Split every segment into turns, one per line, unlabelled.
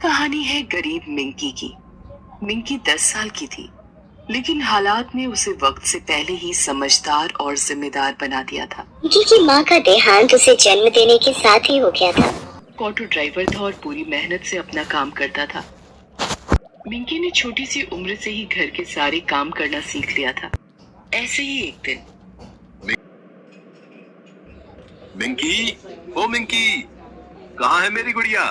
कहानी है गरीब मिंकी की। मिंकी 10 साल की थी, लेकिन हालात ने उसे वक्त से पहले ही समझदार और जिम्मेदार बना दिया था।
मिंकी की माँ का देहांत उसे जन्म देने के साथ ही हो गया था।
ऑटो ड्राइवर था और पूरी मेहनत से अपना काम करता था। मिंकी ने छोटी सी उम्र से ही घर के सारे काम करना सीख लिया था। ऐसे ही एक दिन
मिंकी, ओ मिंकी, कहाँ है मेरी गुड़िया?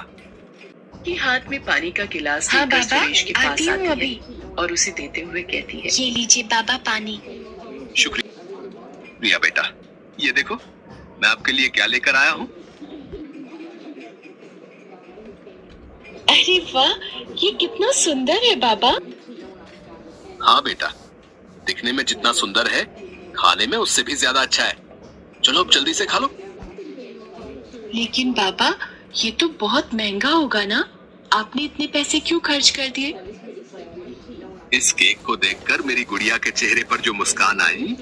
के हाथ में पानी का गिलास
हाँ
लेकर
बाबा,
सुरेश के पास
आती हूँ
आती है और उसे देते हुए कहती है,
ये लीजिए बाबा पानी।
शुक्रिया बेटा। ये देखो, मैं आपके लिए क्या लेकर आया हूँ।
अरे वाह, ये कितना सुंदर है बाबा।
हाँ बेटा, दिखने में जितना सुंदर है, खाने में उससे भी ज्यादा अच्छा है। चलो अब जल्दी से खा लो।
लेकिन बाबा, ये तो बहुत महंगा होगा ना? आपने इतने पैसे क्यों खर्च कर दिए?
इस केक को देखकर मेरी गुड़िया के चेहरे पर जो मुस्कान आई,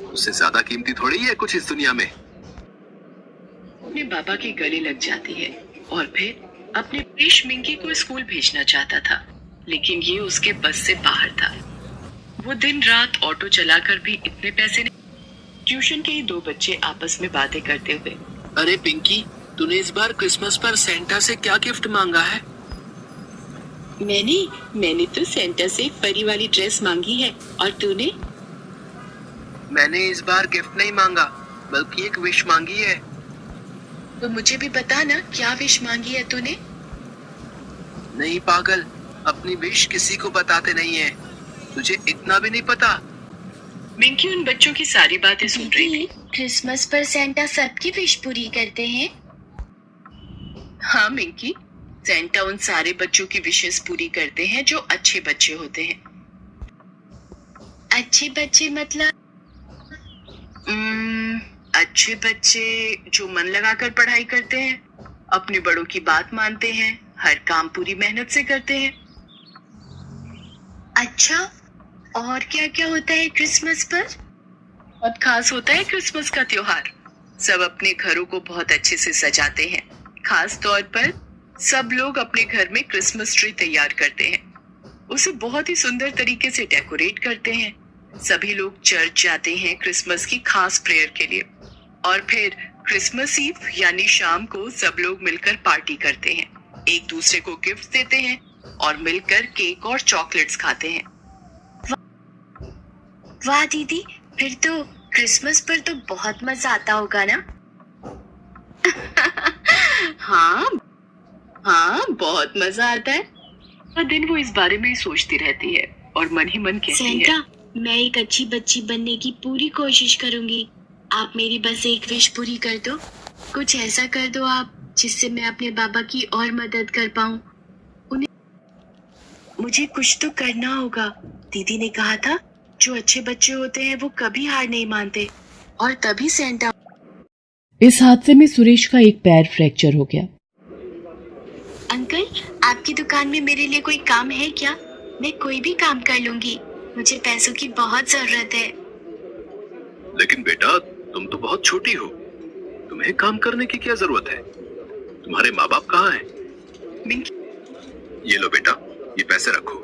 उससे ज्यादा कीमती थोड़ी है कुछ इस दुनिया में।
अपने बाबा के गले लग जाती है और फिर अपने पेश मिंकी को स्कूल भेजना चाहता था, लेकिन ये उसके बस से बाहर था। वो दिन रात ऑटो चलाकर भी इतने पैसे नहीं। ट्यूशन के ही दो बच्चे आपस में बातें करते हुए,
अरे पिंकी, तूने इस बार क्रिसमस पर सेंटा से क्या गिफ्ट मांगा है?
मैंने तो सेंटा से परी वाली ड्रेस मांगी है। और तूने?
मैंने इस बार गिफ्ट नहीं मांगा, बल्कि एक विश मांगी है।
तो मुझे भी बता ना, क्या विश मांगी है तूने?
नहीं पागल, अपनी विश किसी को बताते नहीं है। तुझे इतना भी नहीं पता?
मिंकी उन बच्चों की सारी बातें सुन रही थी।
क्रिसमस पर सेंटा सबकी विश पूरी करते हैं।
हाँ मिंकी, सेंटा उन सारे बच्चों की विशेस पूरी करते हैं जो अच्छे बच्चे होते हैं।
अच्छे बच्चे मतलब?
अच्छे बच्चे जो मन लगाकर पढ़ाई करते हैं, अपने बड़ों की बात मानते हैं, हर काम पूरी मेहनत से करते हैं।
अच्छा, और क्या क्या होता है क्रिसमस पर?
बहुत खास होता है क्रिसमस का त्योहार। सब अपने घरों को बहुत अच्छे से सजाते हैं। खास तौर पर सब लोग अपने घर में क्रिसमस ट्री तैयार करते हैं, उसे बहुत ही सुंदर तरीके से डेकोरेट करते हैं। सभी लोग चर्च जाते हैं क्रिसमस की खास प्रेयर के लिए, और फिर क्रिसमस ईव यानी शाम को सब लोग मिलकर पार्टी करते हैं, एक दूसरे को गिफ्ट देते हैं और मिलकर केक और चॉकलेट्स खाते हैं।
वाह दीदी, फिर तो क्रिसमस पर तो बहुत मजा आता होगा ना?
हाँ, बहुत मजा आता है। हर दिन वो इस बारे में ही सोचती रहती है और मन ही मन कहती है,
सेंटा, मैं एक अच्छी बच्ची बनने की पूरी कोशिश करूंगी। आप मेरी बस एक विश पूरी कर दो। कुछ ऐसा कर दो आप, जिससे मैं अपने बाबा की और मदद कर पाऊं।
मुझे कुछ तो करना होगा। दीदी ने कहा था, जो अच्छे बच्चे होते हैं वो कभी हार नहीं मानते। और तभी सेंटा।
इस हादसे में सुरेश का एक पैर फ्रैक्चर हो गया।
अंकल, आपकी दुकान में मेरे लिए कोई काम है क्या? मैं कोई भी काम कर लूंगी, मुझे पैसों की बहुत जरूरत है।
लेकिन बेटा, तुम तो बहुत छोटी हो, तुम्हें काम करने की क्या जरूरत है? तुम्हारे माँ बाप कहाँ हैं? ये लो बेटा, ये पैसे रखो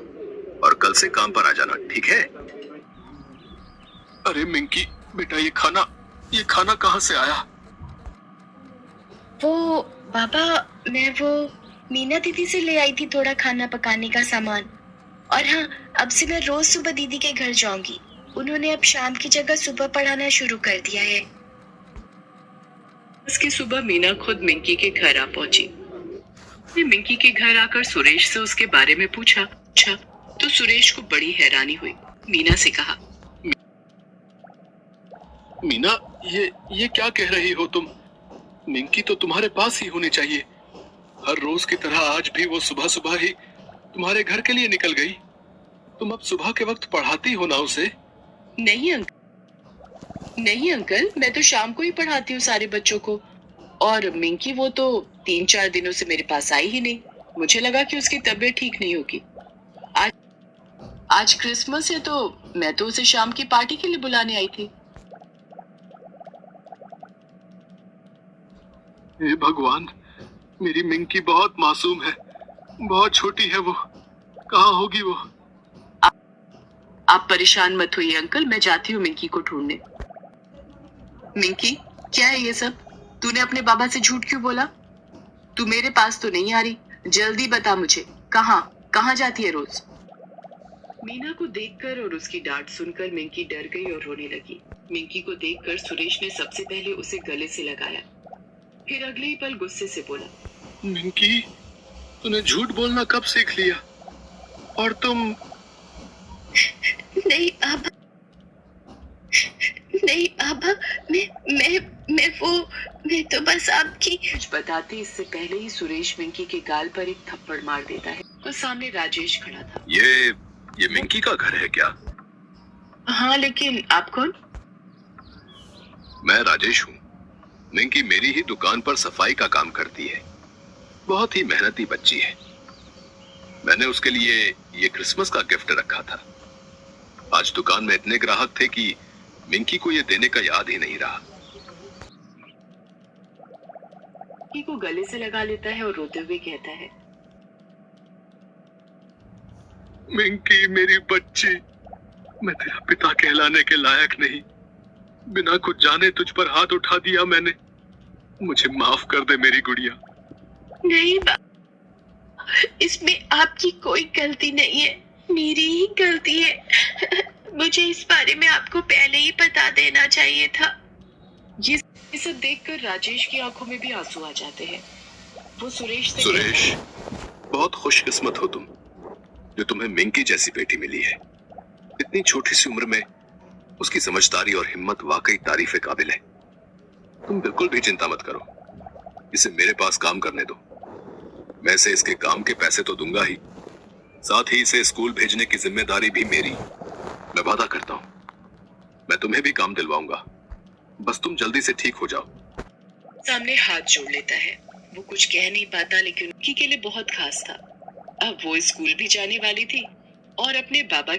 और कल से काम पर आ जाना, ठीक है? अरे मिंकी बेटा, ये खाना कहाँ से आया?
वो बाबा, मैं वो मीना दीदी से ले आई थी थोड़ा खाना पकाने का सामान। और हाँ, अब से मैं रोज सुबह दीदी के घर जाऊंगी। उन्होंने अब शाम की जगह सुबह पढ़ाना शुरू कर दिया है।
उसकी सुबह मीना खुद मिंकी के घर आ पहुंची। उसने मिंकी के घर आकर सुरेश से उसके बारे में पूछा। तो सुरेश को बड़ी हैरानी हुई। मीना से कहा,
मीना, ये क्या कह रही हो तुम? मिंकी तो तुम्हारे पास ही होनी चाहिए। हर रोज की तरह आज भी वो सुबह सुबह ही तुम्हारे घर के लिए निकल गई। तुम अब सुबह के वक्त पढ़ाती हो ना उसे?
नहीं अंकल, मैं तो शाम को ही पढ़ाती हूँ सारे बच्चों को। और मिंकी वो तो 3-4 दिनों से मेरे पास आई ही नहीं। मुझे लगा कि उसकी तबीयत ठीक नहीं होगी। आज क्रिसमस है तो मैं तो उसे शाम की पार्टी के लिए बुलाने आई थी।
हे भगवान, मेरी मिंकी बहुत मासूम है। बहुत छोटी है वो, कहाँ होगी वो?
आप परेशान मत होइए अंकल, मैं जाती हूँ मिंकी को ढूंढने। मिंकी, क्या है ये सब? तूने अपने बाबा से झूठ क्यों बोला? तू मेरे पास तो नहीं आ रही, जल्दी बता मुझे, कहाँ जाती है रोज? मीना को देखकर और उसकी डांट सुनकर मिंकी डर गई और रोने लगी। मिंकी को देखकर सुरेश ने सबसे पहले उसे गले से लगाया, फिर अगले ही पल गुस्से से बोला,
मिंकी, तूने झूठ बोलना कब सीख लिया? और तुम?
नहीं आभा, नहीं आभा, मैं तो बस आपकी।
कुछ बताते इससे पहले ही सुरेश मिंकी के गाल पर एक थप्पड़ मार देता है। तो सामने राजेश खड़ा था।
ये मिंकी का घर है क्या?
हाँ, लेकिन आप कौन?
मैं राजेश हूँ। मिंकी मेरी ही दुकान पर सफाई का काम करती है। बहुत ही मेहनती बच्ची है। मैंने उसके लिए ये क्रिसमस का गिफ्ट रखा था। आज दुकान में इतने ग्राहक थे कि मिंकी को ये देने का याद ही नहीं रहा।
मिंकी को गले से लगा लेता है और रोते हुए कहता है,
मिंकी मेरी बच्ची, मैं तेरा पिता कहलाने के लायक नहीं। बिना कुछ जाने तुझ पर हाथ उठा दिया मैंने। मुझे माफ कर दे मेरी गुड़िया।
नहीं इसमें आपकी कोई गलती नहीं है, मेरी ही गलती है। मुझे इस बारे में आपको पहले ही बता देना चाहिए था।
ये सब देखकर राजेश की आंखों में भी आंसू आ जाते हैं। वो सुरेश से
सुरेश,
कहता है,
बहुत खुशकिस्मत हो तुम, जो तुम्हें मिंकी जैसी बेटी मिली है। इतनी छोटी सी उम्र में उसकी समझदारी और हिम्मत वाकई तारीफ काबिल है। तुम बिल्कुल भी चिंता मत करो, इसे मेरे पास काम करने दो। मैं इसे इसके काम के पैसे तो दूंगा ही, साथ ही इसे स्कूल भेजने की जिम्मेदारी भी मेरी। मैं वादा करता हूँ मैं तुम्हें भी काम दिलवाऊंगा, बस तुम जल्दी से ठीक हो जाओ।
सामने हाथ जोड़ लेता है। वो कुछ कह नहीं पाता, लेकिन मिंकी के लिए बहुत खास था। अब वो स्कूल भी जाने वाली थी और अपने बाबा की